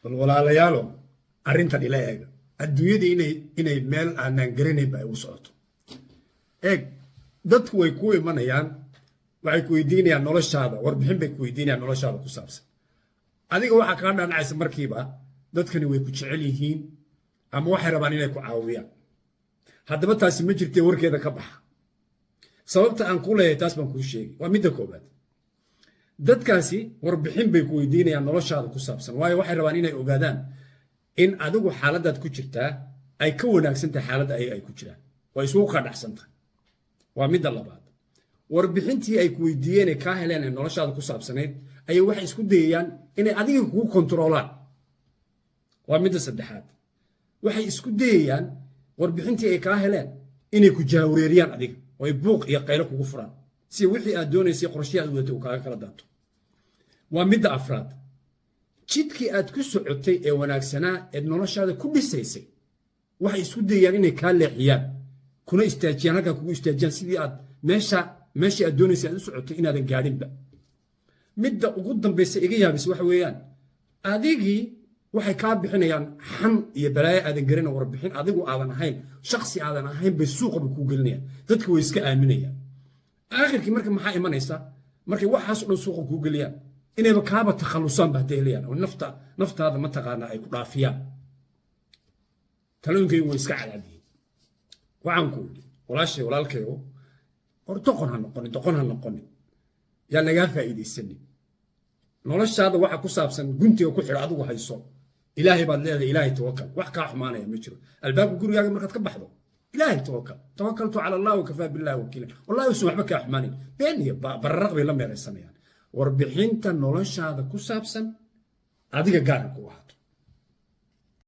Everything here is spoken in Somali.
bal walaalayaalo arrintan ila eega adduunyada inay meel aanan garanayn baa u socoto eeg dadku way ku imanayaan waxay ku weydiinayaan noloshaada warbixin bay ku weydiinayaan noloshaada ku saabsan adiga waxa kaa dhanacaysa markiiba dadkani way ku jecel yihiin ama waxay rabaan inay ku caawiyaan haddaba taasi ma jirtee warkeeda ka baxa sababta aan ku leeyahay taas baan kuu sheegay waa midda koobaad dadkaasi warbixin bay ku weydiinayaan noloshaada ku saabsan waayo waxay rabaan inay ogaadaan in adigu xaaladaad ku jirtaa ay ka wanaagsan tahay xaaladda ayaga ay ku jiraan waa isugu qadhacsan tahay waa midda labaad warbixintii ay ku weydiiyeen ee kaa heleen ee noloshaada ku saabsanayd ayay waxay isku dayayaan inay adiga kugu kontroolaan waa midda saddexaad waxay isku dayayaan warbixintii ay kaa heleen inay ku jaawareeriyaan adiga oo ay buuq iyo qaylo kugu furaan si wixii aad doonaysay qorshihii aad wadatay uu kaaga kala daato waa midda afraad jidkii aad ku socotay ee wanaagsanaa ee noloshaada ku dhisaysay waxay isku dayayaan inay kaa leexiyaan kuna istaajiyaan halkaa kugu istaajiyaan sidii aad meeshii aad doonaysay aad u socotay inaadan gaadhinba midda ugu dambaysa iga yaabis waxa weeyaan adigii waxay kaa bixinayaan xan iyo balaayo aadan garin warbixin adigu aadan ahayn shakhsi aadan ahayn bay suuqaba kuu gelinayaan dadka way iska aaminayaan aakhirkii marka maxaa imanaysa markay waxaas oo dhan suuqa kuu geliyaan inayba kaaba takhallusaan baa helayaan oo naftaada mataqaanaa ay ku dhaafiyaan talooyinkaygu way iska cadaadiyeen waxaan ku yidhi walaashay walaalkayo hor doqon ha noqonin yaa lagaa faa'iidaysanin noloshaada waxa ku saabsan guntiga ku xidha adigu hayso ilaahay baad leedahay ilaahay tawakkal wax kaa xumaanaya ma jiro albaabka gurigaaga markaad ka baxdo ilaahay tawakkaltu cala allah wakafaa billahi wakiila wallahi usan waxba kaa xumaanayn been iyo bararaq bay la meeraysanayaan warbixinta noloshaada ku saabsan adiga gaarka ku ahaato